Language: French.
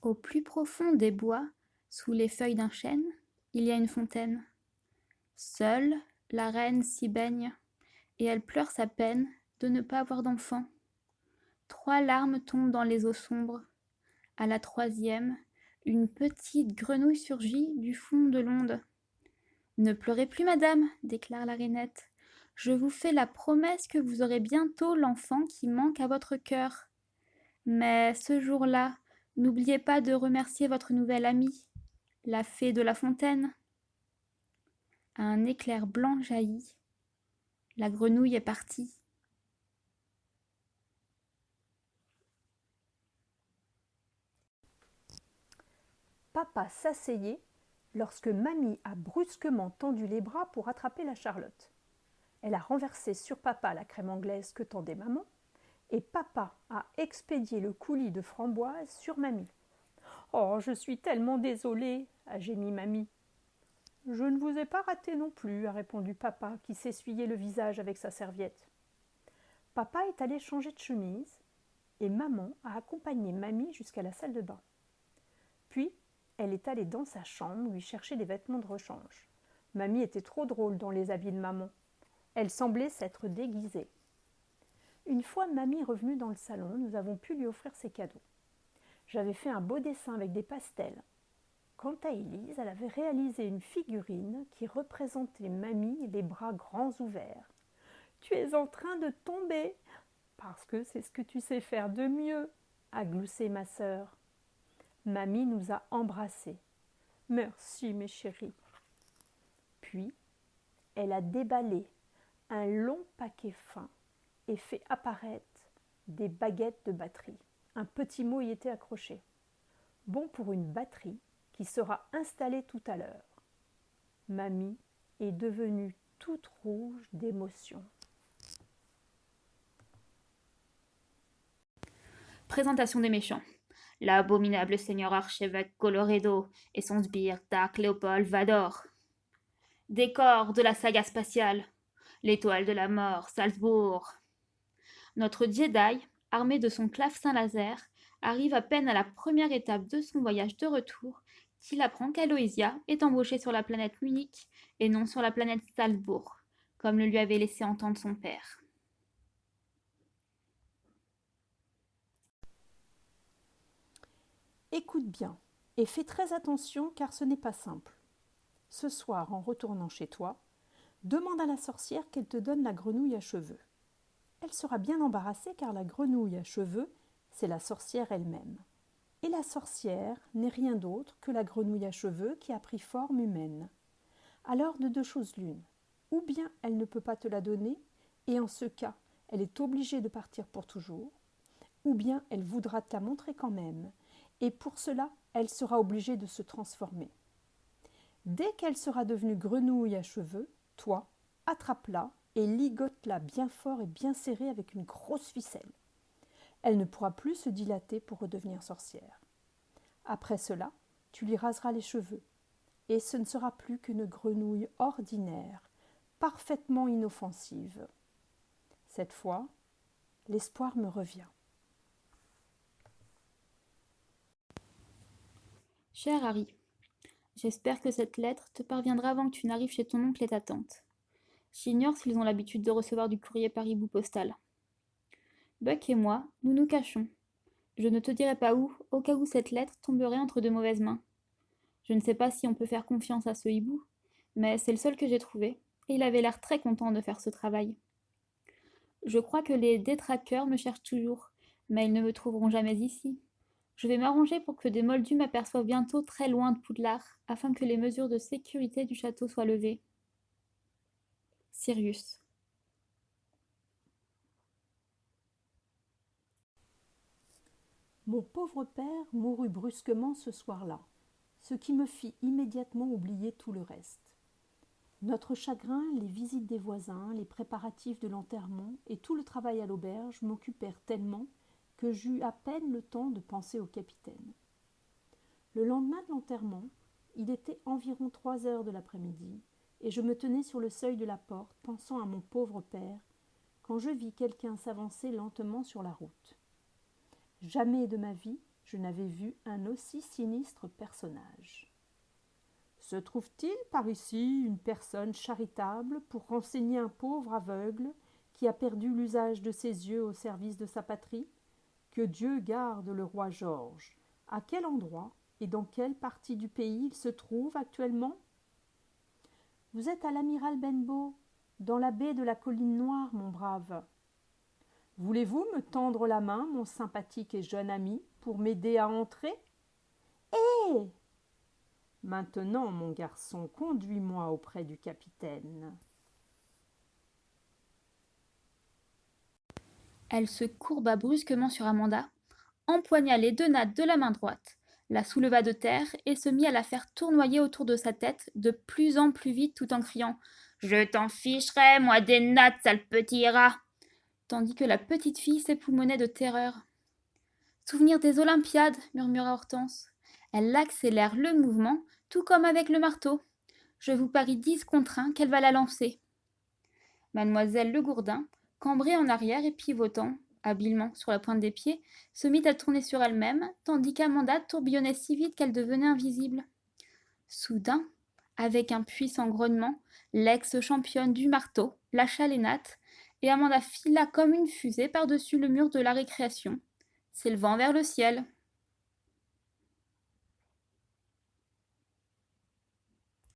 Au plus profond des bois, sous les feuilles d'un chêne, il y a une fontaine. Seule, la reine s'y baigne, et elle pleure sa peine de ne pas avoir d'enfant. 3 larmes tombent dans les eaux sombres. À la troisième, une petite grenouille surgit du fond de l'onde. Ne pleurez plus, madame, déclare la rainette. Je vous fais la promesse que vous aurez bientôt l'enfant qui manque à votre cœur. Mais ce jour-là, n'oubliez pas de remercier votre nouvelle amie, la fée de la fontaine. Un éclair blanc jaillit. La grenouille est partie. Papa s'asseyait lorsque Mamie a brusquement tendu les bras pour attraper la Charlotte. Elle a renversé sur Papa la crème anglaise que tendait Maman, et Papa a expédié le coulis de framboise sur Mamie. « Oh, je suis tellement désolée !» a gémi Mamie. « Je ne vous ai pas raté non plus !» a répondu Papa, qui s'essuyait le visage avec sa serviette. Papa est allé changer de chemise, et Maman a accompagné Mamie jusqu'à la salle de bain. Puis, elle est allée dans sa chambre lui chercher des vêtements de rechange. Mamie était trop drôle dans les habits de Maman. Elle semblait s'être déguisée. Une fois Mamie revenue dans le salon, nous avons pu lui offrir ses cadeaux. J'avais fait un beau dessin avec des pastels. Quant à Élise, elle avait réalisé une figurine qui représentait Mamie les bras grands ouverts. « Tu es en train de tomber, parce que c'est ce que tu sais faire de mieux, » a gloussé ma sœur. Mamie nous a embrassés. « Merci, mes chéris. » Puis, elle a déballé un long paquet fin et fait apparaître des baguettes de batterie. Un petit mot y était accroché. Bon pour une batterie qui sera installée tout à l'heure. Mamie est devenue toute rouge d'émotion. Présentation des méchants. L'abominable seigneur archevêque Coloredo et son sbire Dark Léopold Vador. Décor de la saga spatiale. L'étoile de la mort, Salzbourg. Notre Jedi, armé de son clavecin laser, arrive à peine à la première étape de son voyage de retour qu'il apprend qu'Aloysia est embauchée sur la planète Munich et non sur la planète Salzbourg, comme le lui avait laissé entendre son père. Écoute bien et fais très attention car ce n'est pas simple. Ce soir, en retournant chez toi, demande à la sorcière qu'elle te donne la grenouille à cheveux. Elle sera bien embarrassée car la grenouille à cheveux, c'est la sorcière elle-même. Et la sorcière n'est rien d'autre que la grenouille à cheveux qui a pris forme humaine. Alors de 2 choses l'une, ou bien elle ne peut pas te la donner, et en ce cas, elle est obligée de partir pour toujours, ou bien elle voudra te la montrer quand même, et pour cela, elle sera obligée de se transformer. Dès qu'elle sera devenue grenouille à cheveux, toi, attrape-la et ligote-la bien fort et bien serré avec une grosse ficelle. Elle ne pourra plus se dilater pour redevenir sorcière. Après cela, tu lui raseras les cheveux, et ce ne sera plus qu'une grenouille ordinaire, parfaitement inoffensive. Cette fois, l'espoir me revient. Cher Harry, j'espère que cette lettre te parviendra avant que tu n'arrives chez ton oncle et ta tante. J'ignore s'ils ont l'habitude de recevoir du courrier par hibou postal. Buck et moi, nous nous cachons. Je ne te dirai pas où, au cas où cette lettre tomberait entre de mauvaises mains. Je ne sais pas si on peut faire confiance à ce hibou, mais c'est le seul que j'ai trouvé, et il avait l'air très content de faire ce travail. Je crois que les détraqueurs me cherchent toujours, mais ils ne me trouveront jamais ici. Je vais m'arranger pour que des moldus m'aperçoivent bientôt très loin de Poudlard, afin que les mesures de sécurité du château soient levées. Sirius. Mon pauvre père mourut brusquement ce soir-là, ce qui me fit immédiatement oublier tout le reste. Notre chagrin, les visites des voisins, les préparatifs de l'enterrement et tout le travail à l'auberge m'occupèrent tellement que j'eus à peine le temps de penser au capitaine. Le lendemain de l'enterrement, il était environ 3 heures de l'après-midi, et je me tenais sur le seuil de la porte, pensant à mon pauvre père, quand je vis quelqu'un s'avancer lentement sur la route. Jamais de ma vie, Je n'avais vu un aussi sinistre personnage. Se trouve-t-il par ici une personne charitable pour renseigner un pauvre aveugle qui a perdu l'usage de ses yeux au service de sa patrie? Que Dieu garde le roi George. À quel endroit et dans quelle partie du pays il se trouve actuellement? Vous êtes à l'amiral Benbow, dans la baie de la Colline Noire, mon brave. Voulez-vous me tendre la main, mon sympathique et jeune ami, pour m'aider à entrer? Eh! Maintenant, mon garçon, conduis-moi auprès du capitaine. Elle se courba brusquement sur Amanda, empoigna les deux nattes de la main droite, la souleva de terre et se mit à la faire tournoyer autour de sa tête de plus en plus vite tout en criant « Je t'en ficherai, moi des nattes, sale petit rat !» tandis que la petite fille s'époumonnait de terreur. « Souvenir des Olympiades !» murmura Hortense. Elle accélère le mouvement, tout comme avec le marteau. Je vous parie 10 contre 1 qu'elle va la lancer. Mademoiselle Legourdin, cambrée en arrière et pivotant habilement sur la pointe des pieds, se mit à tourner sur elle-même, tandis qu'Amanda tourbillonnait si vite qu'elle devenait invisible. Soudain, avec un puissant grognement, l'ex-championne du marteau lâcha les nattes, et Amanda fila comme une fusée par-dessus le mur de la récréation, s'élevant vers le ciel.